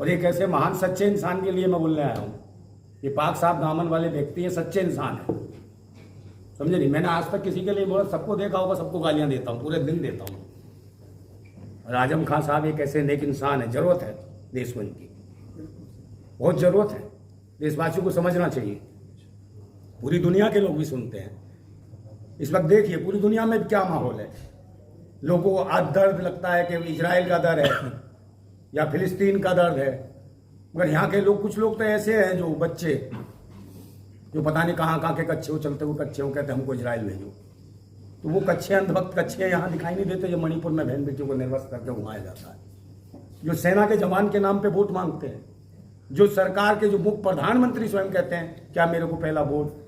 और एक ऐसे महान सच्चे इंसान के लिए मैं बोलने आया हूँ। ये पाक साहब दामन वाले व्यक्ति हैं, सच्चे इंसान है, समझे नहीं। मैंने आज तक किसी के लिए बोला, सबको देखा होगा, सबको गालियाँ देता हूँ, पूरे दिन देता हूँ। और आजम खान साहब एक ऐसे नेक इंसान है, जरूरत है देश को इनकी, बहुत जरूरत है। देशवासियों को समझना चाहिए। पूरी दुनिया के लोग भी सुनते हैं इस वक्त। देखिए पूरी दुनिया में क्या माहौल है। लोगों को आज दर्द लगता है कि इजराइल का दर्द है या फिलिस्तीन का दर्द है, मगर यहाँ के लोग, कुछ लोग तो ऐसे हैं जो बच्चे जो पता नहीं कहाँ कहाँ के कच्चे हो, चलते हुए कच्चे हो, कहते हमको इजराइल भेजो। तो वो कच्चे अंधभक्त कच्चे यहाँ दिखाई नहीं देते जो मणिपुर में बहन बेटियों को निर्वस्त करके घुमाया जाता है, जो सेना के जवान के नाम पे वोट मांगते हैं, जो सरकार के जो मुख्य प्रधानमंत्री स्वयं कहते हैं क्या मेरे को पहला वोट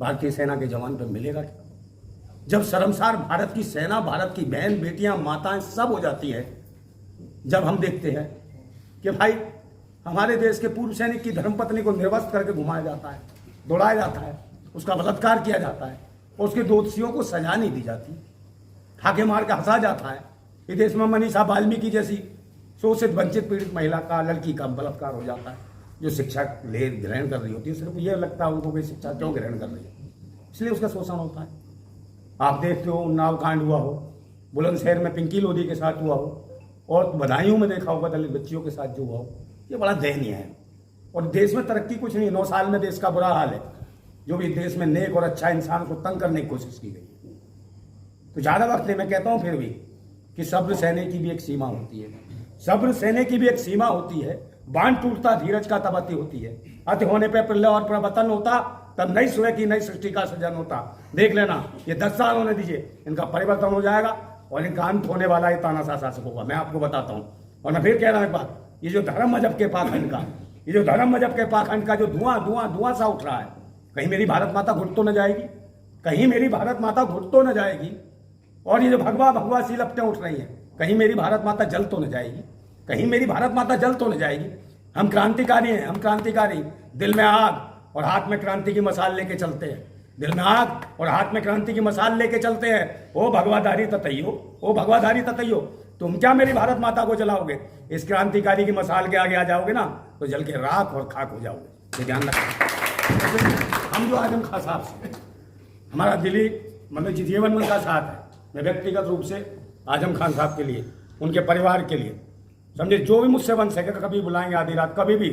भारतीय सेना के जवान पे मिलेगा क्या? जब शर्मसार भारत की सेना, भारत की बहन बेटियां, माताएं सब हो जाती है, जब हम देखते हैं कि भाई हमारे देश के पूर्व सैनिक की धर्मपत्नी को निर्वस्त करके घुमाया जाता है, दौड़ाया जाता है, उसका बलात्कार किया जाता है और उसके दोषियों को सजा नहीं दी जाती, ठाके मार के हंसा जाता है। इस देश में मनीषा वाल्मीकि जैसी शोषित वंचित पीड़ित महिला का, लड़की का बलात्कार हो जाता है, जो शिक्षा ग्रहण कर रही होती है। सिर्फ ये लगता है उनको कि शिक्षा क्यों ग्रहण कर रही है, इसलिए उसका शोषण होता है। आप देखते हो उन्नाव कांड हुआ हो, बुलंदशहर में पिंकी लोधी के साथ हुआ हो, और बदायूं में देखा होगा दलित बच्चियों के साथ जो हुआ हो। ये बड़ा दयनीय है और देश में तरक्की कुछ नहीं। 9 साल में देश का बुरा हाल है। जो भी देश में नेक और अच्छा इंसान को तंग करने की कोशिश की गई। तो ज्यादा वक्त नहीं, मैं कहता हूं फिर भी कि सब्र सहने की भी एक सीमा होती है, सब्र सहने की भी एक सीमा होती है। बांध टूटता धीरज का तब अति होती है, अति होने पर प्रलय और प्रवर्तन होता, तब नई सूर्य की नई सृष्टि का सृजन होता। देख लेना, ये 10 साल होने दीजिए, इनका परिवर्तन हो जाएगा और इनका अंत होने वाला है तानाशाह शासक होगा, मैं आपको बताता हूं। और मैं फिर कह रहा हूं एक बात, ये जो धर्म मजहब के पाखंड का, ये जो धर्म मजहब के पाखंड का जो धुआं धुआं धुआं सा उठ रहा है, कहीं मेरी भारत माता घुट तो न जाएगी, कहीं मेरी भारत माता घुट तो न जाएगी। और ये जो भगवा भगवा सी लपटें उठ रही हैं, कहीं मेरी भारत माता जल तो न जाएगी, कहीं मेरी भारत माता जल तो न जाएगी। हम क्रांतिकारी हैं, हम क्रांतिकारी, दिल में आग और हाथ में क्रांति की मसाल लेके चलते हैं, दिल में आग और हाथ में क्रांति की मसाल लेके चलते हैं। ओ भगवाधारी ततैयो, ओ भगवाधारी ततैयो, तुम क्या मेरी भारत माता को जलाओगे? इस क्रांतिकारी की मसाल के आगे आ जाओगे ना तो जल के राख और खाक हो जाओगे, ये ध्यान रखना। हम जो आजम खान साहब से हमारा दिली मतलब जीवन मन का साथ है, मैं व्यक्तिगत रूप से आजम खान साहब के लिए, उनके परिवार के लिए, समझे, जो भी मुझसे बन सके कभी बुलाएंगे, आधी रात, कभी भी,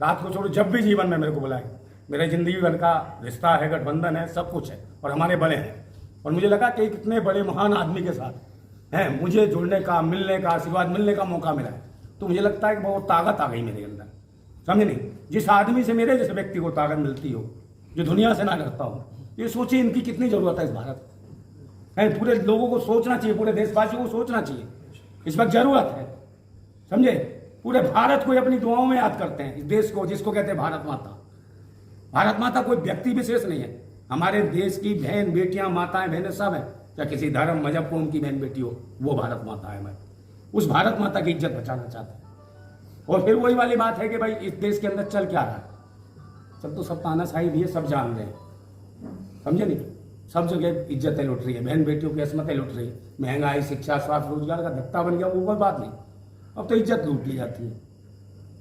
रात को छोड़ो, जब भी जीवन में मेरे को बुलाएंगे। मेरे जिंदगी भर का रिश्ता है, गठबंधन है, सब कुछ है और हमारे बड़े हैं। और मुझे लगा कि कितने बड़े महान आदमी के साथ हैं मुझे जुड़ने का, मिलने का, आशीर्वाद मिलने का मौका मिला है। तो मुझे लगता है कि बहुत ताकत आ गई मेरे अंदर, समझे नहीं। जिस आदमी से, मेरे जैसे व्यक्ति को ताकत मिलती हो, जो दुनिया से ना डरता हो, ये सोचिए इनकी कितनी जरूरत है इस भारत है। पूरे लोगों को सोचना चाहिए, पूरे देशवासियों को सोचना चाहिए, इस वक्त जरूरत है, समझे। पूरे भारत को अपनी दुआओं में याद करते हैं, इस देश को जिसको कहते हैं भारत माता। भारत माता कोई व्यक्ति विशेष नहीं है, हमारे देश की बहन बेटियां, माताएं बहनें सब है, चाहे किसी धर्म मजहब को उनकी बहन बेटी हो, वो भारत माता है। मैं उस भारत माता की इज्जत बचाना चाहता हूं। और फिर वही वाली बात है कि भाई इस देश के अंदर चल क्या रहा है, सब तो सब तानाशाही भी है, सब जान रहे हैं, समझे नहीं। सब जगह इज्जतें लुट रही है, बहन बेटियों की असमतें लुट रही है, महंगाई, शिक्षा, स्वास्थ्य, रोजगार का धक्का बन गया, वो कोई बात नहीं। अब तो इज्जत लूट ली जाती है,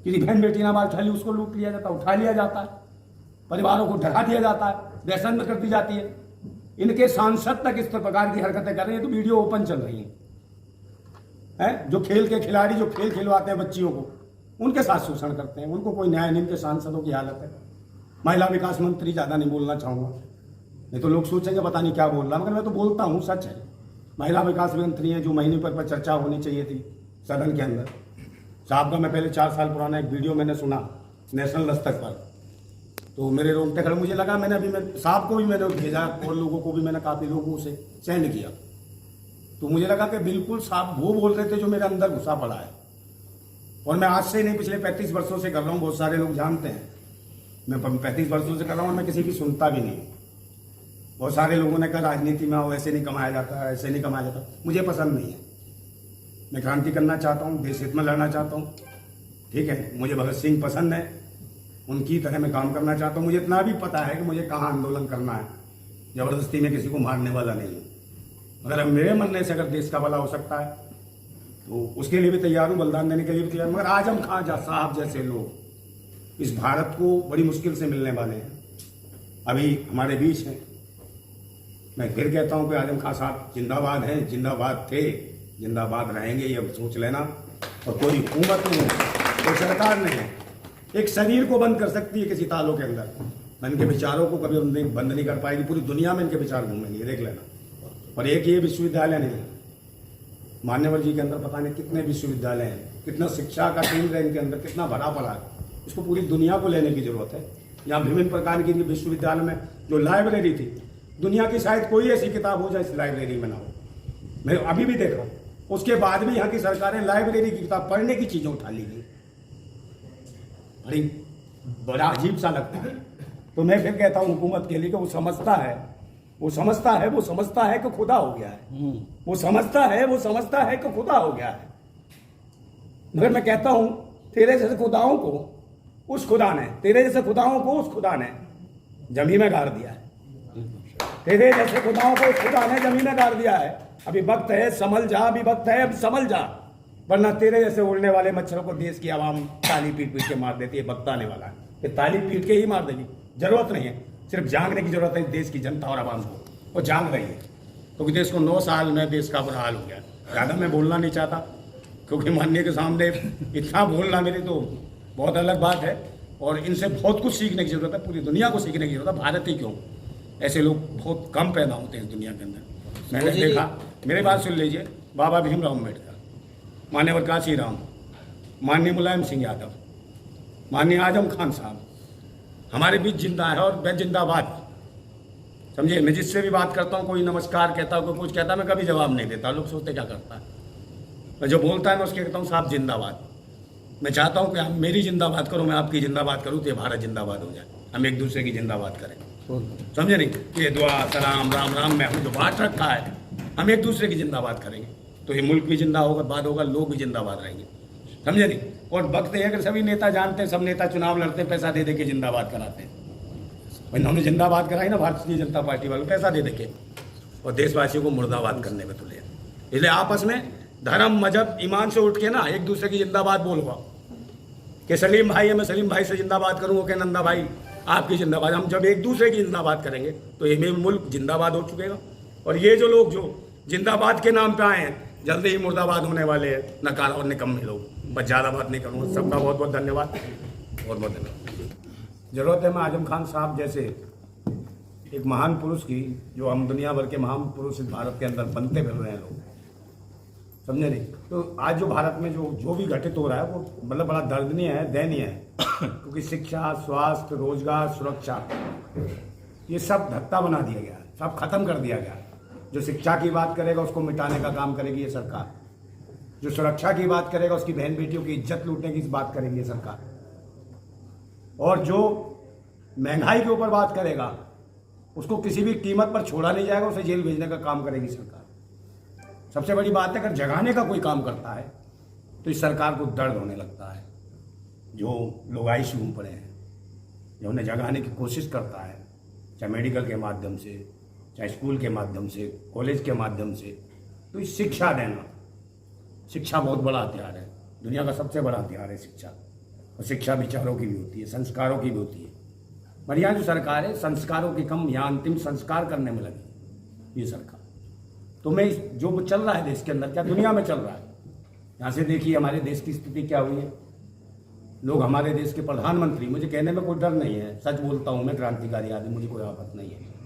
किसी बहन बेटी ने बात उठा ली, उसको लूट लिया जाता है, उठा लिया जाता है, परिवारों को ढका दिया जाता है, दहशत में कर दी जाती है। इनके सांसद तक इस प्रकार की हरकतें कर रहे हैं, तो वीडियो ओपन चल रही है। जो खेल के खिलाड़ी जो खेल खिलवाते हैं बच्चियों को, उनके साथ शोषण करते हैं, उनको कोई न्याय नहीं। इनके सांसदों की हालत है। महिला विकास मंत्री, ज़्यादा नहीं बोलना चाहूँगा, नहीं तो लोग सोचेंगे पता नहीं क्या बोल रहा, मगर मैं तो बोलता हूँ, सच है। महिला विकास मंत्री है, जो महीने पर चर्चा होनी चाहिए थी सदन के अंदर। साहब का मैं पहले 4 साल पुराना एक वीडियो मैंने सुना नेशनल स्तर पर, तो मेरे रोंगटे खड़े, मुझे लगा, मैंने अभी मैं साहब को भी मैंने भेजा और लोगों को भी मैंने काफ़ी लोगों से सेंड किया, तो मुझे लगा कि बिल्कुल साहब वो बोल रहे थे जो मेरे अंदर घुसा पड़ा है। और मैं आज से नहीं, पिछले 35 वर्षों से कर रहा हूँ, बहुत सारे लोग जानते हैं मैं 35 वर्षों से कर रहा हूँ, मैं किसी की सुनता भी नहीं। बहुत सारे लोगों ने कहा राजनीति में आओ, ऐसे नहीं कमाया जाता, ऐसे नहीं कमाया जाता, मुझे पसंद नहीं है। मैं क्रांति करना चाहता हूँ, देश हित में लड़ना चाहता हूँ, ठीक है। मुझे भगत सिंह पसंद है, उनकी तरह मैं काम करना चाहता हूँ। मुझे इतना भी पता है कि मुझे कहाँ आंदोलन करना है, जबरदस्ती में किसी को मारने वाला नहीं हूँ। मगर अब मेरे मरने से अगर देश का भला हो सकता है तो उसके लिए भी तैयार हूँ, बलिदान देने के लिए भी तैयार हूँ। मगर आजम खान साहब जैसे लोग इस भारत को बड़ी मुश्किल से मिलने वाले हैं, अभी हमारे बीच हैं। मैं फिर कहता हूँ कि आजम खान साहब जिंदाबाद हैं, जिंदाबाद थे, जिंदाबाद रहेंगे, ये अब सोच लेना। और कोई हुकूमत नहीं है, कोई सरकार नहीं है, एक शरीर को बंद कर सकती है किसी तालों के अंदर, इनके विचारों को कभी बंद नहीं कर पाएगी। पूरी दुनिया में इनके विचार घूमेंगे, देख लेना। और एक ये विश्वविद्यालय नहीं है, मान्यवर जी के अंदर पता नहीं कितने विश्वविद्यालय हैं, कितना शिक्षा का केंद्र है इनके अंदर, कितना भरा पड़ा है। इसको पूरी दुनिया को लेने की जरूरत है। यहाँ विभिन्न प्रकार की विश्वविद्यालय में जो लाइब्रेरी थी, दुनिया की शायद कोई ऐसी किताब हो जाए इस लाइब्रेरी में ना हो। मैं अभी भी देख रहा हूँ, उसके बाद भी यहाँ की सरकारें लाइब्रेरी की किताब पढ़ने की चीजें उठा ली गई, बड़ी बड़ा अजीब सा लगता है। तो मैं फिर कहता हूँ हुकूमत के लिए कि वो समझता है कि खुदा हो गया है, वो समझता है कि खुदा हो गया है। मगर मैं कहता हूं तेरे जैसे खुदाओं को उस खुदा ने जमीन में गाड़ दिया है, तेरे जैसे खुदाओं को उस खुदा ने जमीन में गाड़ दिया है। अभी वक्त है संभल जा, अभी वक्त है अब संभल जा, वरना तेरे जैसे उड़ने वाले मच्छरों को देश की आवाम ताली पीट पीट के मार देती है। वक्त आने वाला है, ताली पीट के ही मार देगी, जरूरत नहीं है, सिर्फ जागने की जरूरत है देश की जनता और आवाम को, वो जाग रही है। क्योंकि देश को 9 साल में देश का बुरा हाल हो गया। ज़्यादा मैं बोलना नहीं चाहता, क्योंकि माननीय के सामने इतना बोलना मेरी तो बहुत अलग बात है। और इनसे बहुत कुछ सीखने की जरूरत है, पूरी दुनिया को सीखने की जरूरत है। भारत ही क्यों, ऐसे लोग बहुत कम पैदा होते हैं इस दुनिया के अंदर। मैंने देखा, मेरी बात सुन लीजिए, बाबा भीमराव अम्बेडकर, मान्यवर काशी राम, माननीय मुलायम सिंह यादव, माननीय आजम खान साहब हमारे बीच जिंदा है। और मैं जिंदाबाद, समझिए, मैं जिससे भी बात करता हूँ, कोई नमस्कार कहता हूँ, कोई कुछ कहता है, मैं कभी जवाब नहीं देता। लोग सोचते क्या करता है, मैं जो बोलता है मैं उसके कहता हूँ साहब जिंदाबाद। मैं चाहता हूँ कि आप मेरी जिंदाबाद करो, मैं आपकी जिंदाबाद करूँ, तो ये भारत जिंदाबाद हो जाए, हम एक दूसरे की जिंदाबाद करें। समझे नहीं, ये दुआ सलाम राम राम में हमने जो बांट रखा है, हम एक दूसरे की जिंदाबाद करेंगे तो ये मुल्क भी जिंदा होगा, बाद होगा, लोग भी जिंदाबाद रहेंगे। समझे नहीं। और वक्त है अगर सभी नेता जानते हैं, सब नेता चुनाव लड़ते हैं, पैसा दे दे के जिंदाबाद कराते हैं। इन्होंने जिंदाबाद कराई ना भारतीय जनता पार्टी वालों, पैसा दे दे के, और देशवासियों को मुर्दाबाद करने में तुले। इसलिए आपस में धर्म मजहब ईमान से उठ के ना एक दूसरे की जिंदाबाद बोलवा कि सलीम भाई है, मैं सलीम भाई से जिंदाबाद करूँगा, कि नंदा भाई आपकी जिंदाबाद। हम जब एक दूसरे की जिंदाबाद करेंगे तो ये मुल्क जिंदाबाद हो चुकेगा। और ये जो लोग जो जिंदाबाद के नाम पे आए हैं, जल्दी ही मुर्दाबाद होने वाले हैं, नकारा और निकम्मे लोग। बस ज़्यादा बात नहीं करूँगा, सबका बहुत बहुत धन्यवाद, बहुत बहुत धन्यवाद। जरूरत है मैं आजम खान साहब जैसे एक महान पुरुष की, जो हम दुनिया भर के महान पुरुष इस भारत के अंदर बनते फिर रहे हैं लोग, समझे नहीं। तो आज जो भारत में जो भी घटित हो रहा है वो मतलब बड़ा दर्दनीय है, दयनीय है। क्योंकि शिक्षा, स्वास्थ्य, रोजगार, सुरक्षा, ये सब धत्ता बना दिया गया, सब खत्म कर दिया गया। जो शिक्षा की बात करेगा उसको मिटाने का काम करेगी ये सरकार, जो सुरक्षा की बात करेगा उसकी बहन बेटियों की इज्जत लूटने की बात करेगी ये सरकार, और जो महंगाई के ऊपर बात करेगा उसको किसी भी कीमत पर छोड़ा नहीं जाएगा, उसे जेल भेजने का काम करेगी सरकार। सबसे बड़ी बात है, अगर जगाने का कोई काम करता है तो इस सरकार को दर्द होने लगता है। जो लोग आईसीयू में पड़े हैं, जो उन्हें जगाने की कोशिश करता है, चाहे मेडिकल के माध्यम से, चाहे स्कूल के माध्यम से, कॉलेज के माध्यम से, तो इस शिक्षा देना, शिक्षा बहुत बड़ा हथियार है, दुनिया का सबसे बड़ा हथियार है शिक्षा। और शिक्षा विचारों की भी होती है, संस्कारों की भी होती है। पर यहाँ जो सरकार है संस्कारों की कम, यहाँ अंतिम संस्कार करने में लगी ये सरकार। तो मैं जो चल रहा है देश के अंदर, क्या दुनिया में चल रहा है, यहाँ से देखिए हमारे देश की स्थिति क्या हुई है। लोग हमारे देश के प्रधानमंत्री, मुझे कहने में कोई डर नहीं है, सच बोलता हूँ मैं, क्रांतिकारी आदमी, मुझे कोई आफत नहीं है।